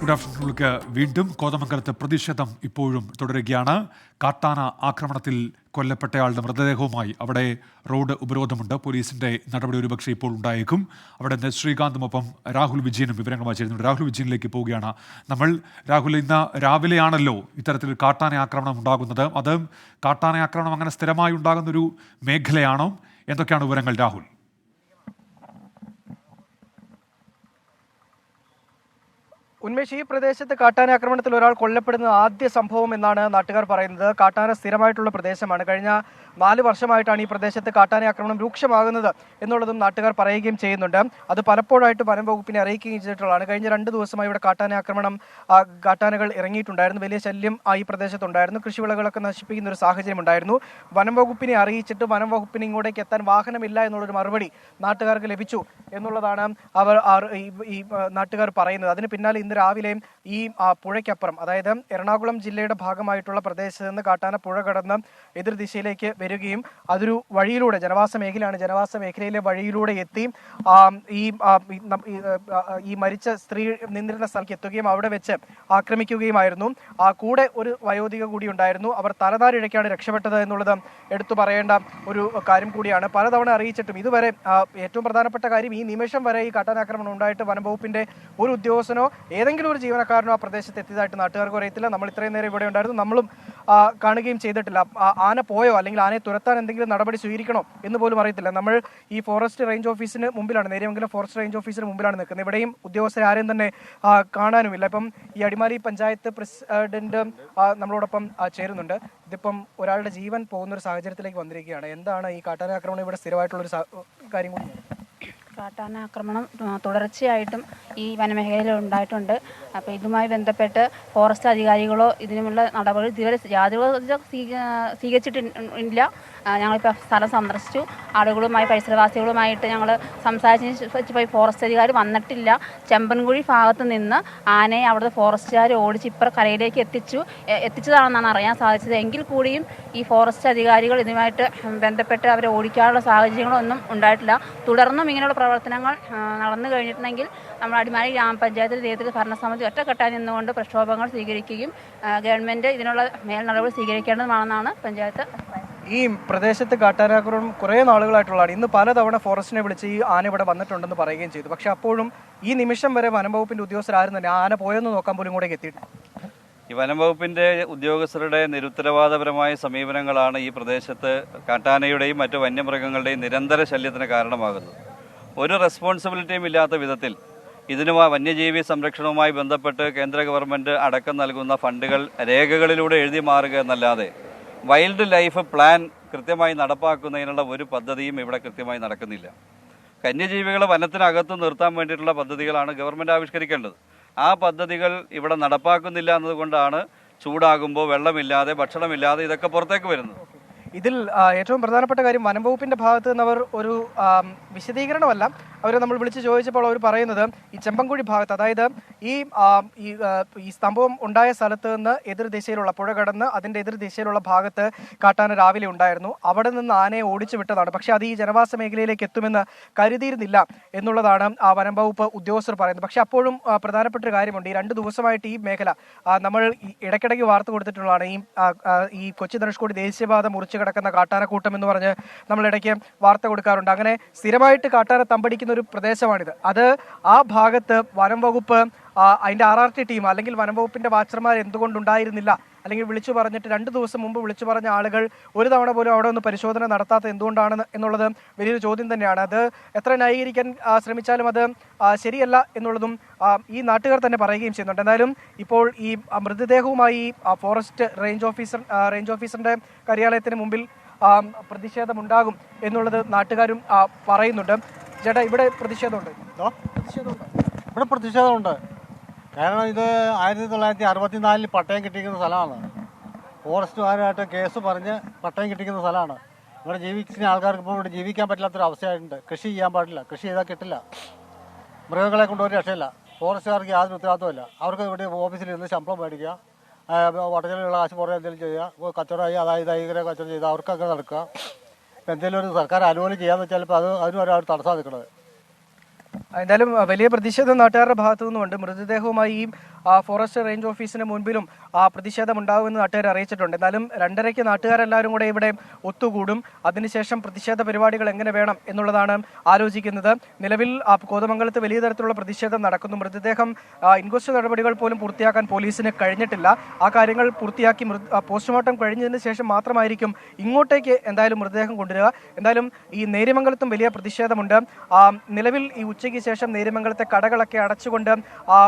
Good ആഫ്റ്റർനൂണിലേക്ക് വീണ്ടും കോതമംഗലത്ത് പ്രതിഷേധം ഇപ്പോഴും തുടരുകയാണ്. കാട്ടാന ആക്രമണത്തിൽ കൊല്ലപ്പെട്ടയാളുടെ മൃതദേഹവുമായി അവിടെ റോഡ് ഉപരോധമുണ്ട്. പോലീസിന്റെ നടപടി ഒരുപക്ഷെ ഇപ്പോൾ ഉണ്ടായേക്കും. അവിടെ നിന്ന് ശ്രീകാന്തുമൊപ്പം രാഹുൽ വിജയനും വിവരങ്ങളുമായി ചേരുന്നുണ്ട്. രാഹുൽ വിജയനിലേക്ക് പോവുകയാണ് നമ്മൾ. രാഹുൽ, ഇന്ന് രാവിലെയാണല്ലോ ഇത്തരത്തിൽ കാട്ടാന ആക്രമണം ഉണ്ടാകുന്നത്. അത് കാട്ടാന ആക്രമണം അങ്ങനെ സ്ഥിരമായി ഉണ്ടാകുന്നൊരു മേഖലയാണോ? എന്തൊക്കെയാണ് വിവരങ്ങൾ രാഹുൽ? ഉന്മേഷ്, ഈ പ്രദേശത്ത് കാട്ടാന ആക്രമണത്തിൽ ഒരാൾ കൊല്ലപ്പെടുന്ന ആദ്യ സംഭവം എന്നാണ് നാട്ടുകാർ പറയുന്നത്. കാട്ടാന സ്ഥിരമായിട്ടുള്ള പ്രദേശമാണ്. കഴിഞ്ഞ 4 വർഷമായിട്ടാണ് ഈ പ്രദേശത്ത് കാട്ടാന ആക്രമണം രൂക്ഷമാകുന്നത് എന്നുള്ളതും നാട്ടുകാർ പറയുകയും ചെയ്യുന്നുണ്ട്. അത് പലപ്പോഴായിട്ട് വനം വകുപ്പിനെ അറിയിക്കുകയും ചെയ്തിട്ടുള്ളതാണ്. കഴിഞ്ഞ 2 ദിവസമായി ഇവിടെ കാട്ടാനകൾ ഇറങ്ങിയിട്ടുണ്ടായിരുന്നു. വലിയ ശല്യം ഈ പ്രദേശത്തുണ്ടായിരുന്നു. കൃഷിവിളകളൊക്കെ നശിപ്പിക്കുന്ന ഒരു സാഹചര്യം ഉണ്ടായിരുന്നു. വനം വകുപ്പിനെ അറിയിച്ചിട്ട് വനം വകുപ്പിന് ഇങ്ങോട്ടേക്ക് എത്താൻ വാഹനമില്ല എന്നുള്ളൊരു മറുപടി നാട്ടുകാർക്ക് ലഭിച്ചു എന്നുള്ളതാണ് ഈ നാട്ടുകാർ പറയുന്നത്. അതിന് പിന്നാലെ ഇന്ന് രാവിലെ ഈ പുഴയ്ക്കപ്പുറം, അതായത് എറണാകുളം ജില്ലയുടെ ഭാഗമായിട്ടുള്ള പ്രദേശത്ത് നിന്ന് കാട്ടാന പുഴ കടന്ന് എതിർദിശയിലേക്ക് വരികയും അതൊരു വഴിയിലൂടെ, ജനവാസ മേഖലയാണ്, ജനവാസ മേഖലയിലെ വഴിയിലൂടെ എത്തി ഈ മരിച്ച സ്ത്രീ നിന്നിരുന്ന സ്ഥലത്ത് എത്തുകയും അവിടെ വെച്ച് ആക്രമിക്കുകയുമായിരുന്നു. കൂടെ ഒരു വയോധിക കൂടി ഉണ്ടായിരുന്നു. അവർ തലനാരിഴയ്ക്കാണ് രക്ഷപ്പെട്ടത് എന്നുള്ളത് എടുത്തു പറയേണ്ട ഒരു കാര്യം കൂടിയാണ്. പലതവണ അറിയിച്ചിട്ടും ഇതുവരെ ഏറ്റവും പ്രധാനപ്പെട്ട കാര്യം, ഈ നിമിഷം വരെ ഈ കാട്ടാനാക്രമണം ഉണ്ടായിട്ട് വനം വകുപ്പിന്റെ ഒരു ഉദ്യോഗസ്ഥനോ ഏതെങ്കിലും ഒരു ജീവനക്കാരനോ ആ പ്രദേശത്ത് എത്തിയതായിട്ട് നാട്ടുകാർക്ക് അറിയത്തില്ല. നമ്മൾ ഇത്രയും നേരം ഇവിടെ ഉണ്ടായിരുന്നു, നമ്മളും കാണുകയും ചെയ്തിട്ടില്ല. ആന പോയോ അല്ലെങ്കിൽ ആനയെ തുരത്താൻ എന്തെങ്കിലും നടപടി സ്വീകരിക്കണോ എന്ന് പോലും അറിയത്തില്ല. നമ്മൾ ഈ ഫോറസ്റ്റ് റേഞ്ച് ഓഫീസിന് മുമ്പിലാണ്, നേരിയമംഗലം ഫോറസ്റ്റ് റേഞ്ച് ഓഫീസിന് മുമ്പിലാണ് നിൽക്കുന്നത്. ഇവിടെയും ഉദ്യോഗസ്ഥരെ ആരെയും തന്നെ കാണാനുമില്ല. ഇപ്പം ഈ അടിമാലി പഞ്ചായത്ത് പ്രസിഡന്റ് നമ്മളോടൊപ്പം ചേരുന്നുണ്ട്. ഇതിപ്പം ഒരാളുടെ ജീവൻ പോകുന്ന ഒരു സാഹചര്യത്തിലേക്ക് വന്നിരിക്കുകയാണ്. എന്താണ് ഈ കാട്ടാനാക്രമണം ഇവിടെ സ്ഥിരമായിട്ടുള്ളൊരു കാര്യം കൂടി? കാട്ടാനാക്രമണം തുടർച്ചയായിട്ടും ഈ വനമേഖലയിൽ ഉണ്ടായിട്ടുണ്ട്. അപ്പോൾ ഇതുമായി ബന്ധപ്പെട്ട് ഫോറസ്റ്റ് അധികാരികളോ ഇതിനുള്ള നടപടി ഇതുവരെ യാതൊരു സ്വീകരിച്ചിട്ടില്ല. ഞങ്ങളിപ്പോൾ സ്ഥലം സന്ദർശിച്ചു. ആളുകളുമായി, പരിസരവാസികളുമായിട്ട് ഞങ്ങൾ സംസാരിച്ച് പോയി. ഫോറസ്റ്റ് അധികാരി വന്നിട്ടില്ല. ചെമ്പൻകുഴി ഭാഗത്ത് നിന്ന് ആനയെ അവിടുത്തെ ഫോറസ്റ്റുകാർ ഓടിച്ച് ഇപ്പുറം കരയിലേക്ക് എത്തിച്ചതാണെന്നാണ് അറിയാൻ സാധിച്ചത്. എങ്കിൽ കൂടിയും ഈ ഫോറസ്റ്റ് അധികാരികൾ ഇതുമായിട്ട് ബന്ധപ്പെട്ട് അവരെ ഓടിക്കാനുള്ള സാഹചര്യങ്ങളൊന്നും ഉണ്ടായിട്ടില്ല. തുടർന്നും ഇങ്ങനെയുള്ള പ്രവർത്തനങ്ങൾ നടന്നു കഴിഞ്ഞിട്ടുണ്ടെങ്കിൽ നമ്മൾ അടിമാലി ഗ്രാമപഞ്ചായത്തിൽ നേതൃത്വ ഭരണസമിതി ഒറ്റക്കെട്ടായി നിന്നുകൊണ്ട് പ്രക്ഷോഭങ്ങൾ സ്വീകരിക്കുകയും ഗവൺമെൻറ് ഇതിനുള്ള മേൽ നടപടി സ്വീകരിക്കേണ്ടതുമാണെന്നാണ് പഞ്ചായത്ത്. ഈ പ്രദേശത്ത് കാട്ടാനാക്രമണം കുറേ നാളുകളായിട്ടുള്ളതാണ്. ഇന്ന് പലതവണ ഫോറസ്റ്റിനെ വിളിച്ച് ഈ ആന ഇവിടെ വന്നിട്ടുണ്ടെന്ന് പറയുകയും ചെയ്തു. പക്ഷെ അപ്പോഴും ഈ നിമിഷം വരെ വനം വകുപ്പിന്റെ ഉദ്യോഗസ്ഥരാരും തന്നെ ആന പോയെന്ന് നോക്കാൻ പോലും കൂടെ എത്തിയിട്ടുണ്ട്. ഈ വനം വകുപ്പിന്റെ ഉദ്യോഗസ്ഥരുടെ നിരുത്തരവാദപരമായ സമീപനങ്ങളാണ് ഈ പ്രദേശത്ത് കാട്ടാനയുടെയും മറ്റു വന്യമൃഗങ്ങളുടെയും നിരന്തര ശല്യത്തിന് കാരണമാകുന്നത്. ഒരു റെസ്പോൺസിബിലിറ്റിയും ഇല്ലാത്ത വിധത്തിൽ വന്യജീവി സംരക്ഷണവുമായി ബന്ധപ്പെട്ട് കേന്ദ്ര ഗവൺമെൻറ് അടക്കം നൽകുന്ന ഫണ്ടുകൾ രേഖകളിലൂടെ എഴുതി മാറുക എന്നല്ലാതെ വൈൽഡ് ലൈഫ് പ്ലാൻ കൃത്യമായി നടപ്പാക്കുന്നതിനുള്ള ഒരു പദ്ധതിയും ഇവിടെ കൃത്യമായി നടക്കുന്നില്ല. വന്യജീവികളെ വനത്തിനകത്ത് നിർത്താൻ വേണ്ടിയിട്ടുള്ള പദ്ധതികളാണ് ഗവൺമെൻറ് ആവിഷ്കരിക്കേണ്ടത്. ആ പദ്ധതികൾ ഇവിടെ നടപ്പാക്കുന്നില്ല എന്നതുകൊണ്ടാണ് ചൂടാകുമ്പോൾ വെള്ളമില്ലാതെ, ഭക്ഷണമില്ലാതെ ഇതൊക്കെ പുറത്തേക്ക് വരുന്നത്. ഇതിൽ ഏറ്റവും പ്രധാനപ്പെട്ട കാര്യം, വനം വകുപ്പിന്റെ ഭാഗത്ത് നിന്ന് അവർ ഒരു വിശദീകരണമല്ല, അവർ നമ്മൾ വിളിച്ച് ചോദിച്ചപ്പോൾ അവർ പറയുന്നത് ഈ ചെമ്പൻകുഴി ഭാഗത്ത്, അതായത് ഈ സംഭവം ഉണ്ടായ സ്ഥലത്ത് നിന്ന് എതിർദിശയിലുള്ള പുഴ കടന്ന് അതിൻ്റെ എതിർദിശയിലുള്ള ഭാഗത്ത് കാട്ടാന രാവിലെ ഉണ്ടായിരുന്നു. അവിടെ നിന്ന് ആനയെ ഓടിച്ചു വിട്ടതാണ്. പക്ഷേ അത് ഈ ജനവാസ മേഖലയിലേക്ക് എത്തുമെന്ന് കരുതിയിരുന്നില്ല എന്നുള്ളതാണ് വനം വകുപ്പ് ഉദ്യോഗസ്ഥർ പറയുന്നത്. പക്ഷേ അപ്പോഴും പ്രധാനപ്പെട്ട ഒരു കാര്യമുണ്ട്. ഈ 2 ദിവസമായിട്ട് ഈ മേഖല നമ്മൾ ഇടയ്ക്കിടയ്ക്ക് വാർത്ത കൊടുത്തിട്ടുള്ളതാണ്. ഈ കൊച്ചി ധനുഷ്കോടി ദേശീയപാത മുറിച്ച് കിടക്കുന്ന കാട്ടാനക്കൂട്ടം എന്ന് പറഞ്ഞ് നമ്മൾ ഇടയ്ക്ക് വാർത്ത കൊടുക്കാറുണ്ട്. അങ്ങനെ സ്ഥിരമായിട്ട് കാട്ടാന തമ്പടിക്കുന്ന ഒരു പ്രദേശമാണിത്. അത് ആ ഭാഗത്ത് വനം വകുപ്പ് അതിൻ്റെ RRT ടീം അല്ലെങ്കിൽ വനം വകുപ്പിന്റെ വാച്ചർമാർ എന്തുകൊണ്ടുണ്ടായിരുന്നില്ല, അല്ലെങ്കിൽ വിളിച്ചു പറഞ്ഞിട്ട് 2 ദിവസം മുമ്പ് വിളിച്ചു പറഞ്ഞ ആളുകൾ ഒരു തവണ പോലും അവിടെ ഒന്ന് പരിശോധന നടത്താത്ത എന്തുകൊണ്ടാണ് എന്നുള്ളത് വലിയൊരു ചോദ്യം തന്നെയാണ്. അത് എത്ര ന്യായീകരിക്കാൻ ശ്രമിച്ചാലും അത് ശരിയല്ല എന്നുള്ളതും ഈ നാട്ടുകാർ തന്നെ പറയുകയും ചെയ്യുന്നുണ്ട്. എന്തായാലും ഇപ്പോൾ ഈ മൃതദേഹവുമായി ഫോറസ്റ്റ് റേഞ്ച് ഓഫീസറിന്റെ കാര്യാലയത്തിന് മുമ്പിൽ പ്രതിഷേധമുണ്ടാകും എന്നുള്ളത് നാട്ടുകാരും പറയുന്നുണ്ട്. ചേട്ടാ, ഇവിടെ പ്രതിഷേധമുണ്ട്? ഇവിടെ പ്രതിഷേധമുണ്ട്. കാരണം ഇത് 1964 പട്ടയം കിട്ടിയിരിക്കുന്ന സ്ഥലമാണ്. ഫോറസ്റ്റുകാരുമായിട്ട് കേസ് പറഞ്ഞ് പട്ടയം കിട്ടിയിരിക്കുന്ന സ്ഥലമാണ്. ഇവിടെ ജീവിക്കുന്ന ആൾക്കാർക്ക് ഇപ്പോൾ ഇവിടെ ജീവിക്കാൻ പറ്റാത്തൊരു അവസ്ഥയായിട്ടുണ്ട്. കൃഷി ചെയ്യാൻ പാടില്ല, കൃഷി ചെയ്താൽ കിട്ടില്ല. മൃഗങ്ങളെ കൊണ്ട് ഒരു രക്ഷയില്ല. ഫോറസ്റ്റുകാർക്ക് യാതൊരു ഉത്തരവാദിത്വമില്ല. അവർക്ക് ഇവിടെ ഓഫീസിൽ ഇരുന്ന് ശമ്പളം മേടിക്കുക, വട്ടച്ചിലുള്ള കാശ് പുറമെ എന്തെങ്കിലും ചെയ്യുക, കച്ചവടമായി അതായത് ഇങ്ങനെ കച്ചവടം ചെയ്താൽ അവർക്കൊക്കെ നടക്കുക. ഇപ്പം എന്തെങ്കിലും ഒരു സർക്കാർ ആനുകൂല്യം ചെയ്യാന്ന് വെച്ചാൽ ഇപ്പോൾ അതിനും ഒരാൾ തടസ്സം നിൽക്കുന്നത്. എന്തായാലും വലിയ പ്രതിഷേധം നാട്ടുകാരുടെ ഭാഗത്തു നിന്നുമുണ്ട്. മൃതദേഹവുമായി ഈ ഫോറസ്റ്റ് റേഞ്ച് ഓഫീസിന് മുൻപിലും പ്രതിഷേധം ഉണ്ടാകുമെന്ന് നാട്ടുകാർ അറിയിച്ചിട്ടുണ്ട്. എന്നാലും 2:30-ക്ക് നാട്ടുകാരെല്ലാവരും കൂടെ ഇവിടെ ഒത്തുകൂടും. അതിനുശേഷം പ്രതിഷേധ പരിപാടികൾ എങ്ങനെ വേണം എന്നുള്ളതാണ് ആലോചിക്കുന്നത്. നിലവിൽ കോതമംഗലത്ത് വലിയ തരത്തിലുള്ള പ്രതിഷേധം നടക്കുന്നു. മൃതദേഹം ഇൻക്വസ്റ്റ് നടപടികൾ പോലും പൂർത്തിയാക്കാൻ പോലീസിന് കഴിഞ്ഞിട്ടില്ല. ആ കാര്യങ്ങൾ പൂർത്തിയാക്കി പോസ്റ്റ്മോർട്ടം കഴിഞ്ഞതിന് ശേഷം മാത്രമായിരിക്കും ഇങ്ങോട്ടേക്ക് എന്തായാലും മൃതദേഹം കൊണ്ടുവരിക. എന്തായാലും ഈ നേര്യമംഗലത്തും വലിയ പ്രതിഷേധമുണ്ട്. നിലവിൽ ഈ ഉച്ചയ്ക്ക് ശേഷം നേര്യമംഗലത്തെ കടകളൊക്കെ അടച്ചുകൊണ്ട്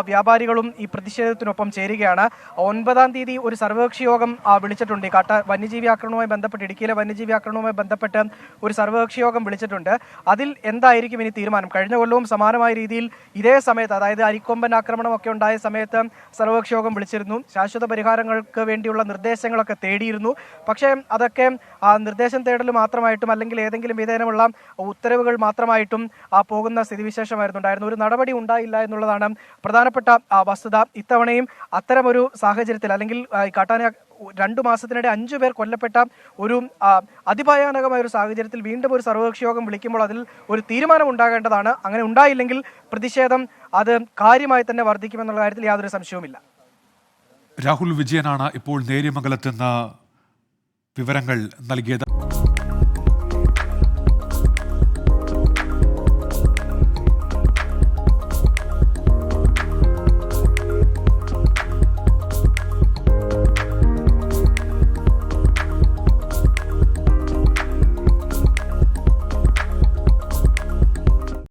വ്യാപാരികളും ഈ പ്രതിഷേധത്തിനൊപ്പം ചേരുകയാണ്. 9-ാം തീയതി ഒരു സർവകക്ഷി യോഗം വിളിച്ചിട്ടുണ്ട്. ഈ വന്യജീവി ആക്രമണവുമായി ബന്ധപ്പെട്ട്, ഇടുക്കിയിലെ വന്യജീവി ആക്രമണവുമായി ബന്ധപ്പെട്ട് ഒരു സർവകക്ഷി യോഗം വിളിച്ചിട്ടുണ്ട്. അതിൽ എന്തായിരിക്കും ഇനി തീരുമാനം? കഴിഞ്ഞ കൊല്ലവും സമാനമായ രീതിയിൽ ഇതേ സമയത്ത്, അതായത് അരിക്കൊമ്പൻ ആക്രമണമൊക്കെ ഉണ്ടായ സമയത്ത് സർവകക്ഷി യോഗം വിളിച്ചിരുന്നു. ശാശ്വത പരിഹാരങ്ങൾക്ക് വേണ്ടിയുള്ള നിർദ്ദേശങ്ങളൊക്കെ തേടിയിരുന്നു. പക്ഷേ അതൊക്കെ നിർദ്ദേശം തേടൽ മാത്രമായിട്ടും അല്ലെങ്കിൽ ഏതെങ്കിലും വിധേനമുള്ള ഉത്തരവുകൾ മാത്രമായിട്ടും പോകുന്ന സ്ഥിതിവിശേഷമായിരുന്നുണ്ടായിരുന്നു. ഒരു നടപടി ഉണ്ടായില്ല എന്നുള്ളതാണ് പ്രധാനപ്പെട്ട വസ്തുത. ഇത്തവണയും അത്തരമൊരു സാഹചര്യത്തിൽ, അല്ലെങ്കിൽ കാട്ടാന 2 മാസത്തിനിടെ 5 പേർ കൊല്ലപ്പെട്ട ഒരു അതിഭയാനകമായ ഒരു സാഹചര്യത്തിൽ വീണ്ടും ഒരു സർവകക്ഷി യോഗം വിളിക്കുമ്പോൾ അതിൽ ഒരു തീരുമാനം ഉണ്ടാകേണ്ടതാണ്. അങ്ങനെ ഉണ്ടായില്ലെങ്കിൽ പ്രതിഷേധം അത് കാര്യമായി തന്നെ വർദ്ധിക്കുമെന്നുള്ള കാര്യത്തിൽ യാതൊരു സംശയവുമില്ല. രാഹുൽ വിജയനാണ് ഇപ്പോൾ നേര്യമംഗലത്ത് നിന്ന് വിവരങ്ങൾ നൽകിയത്.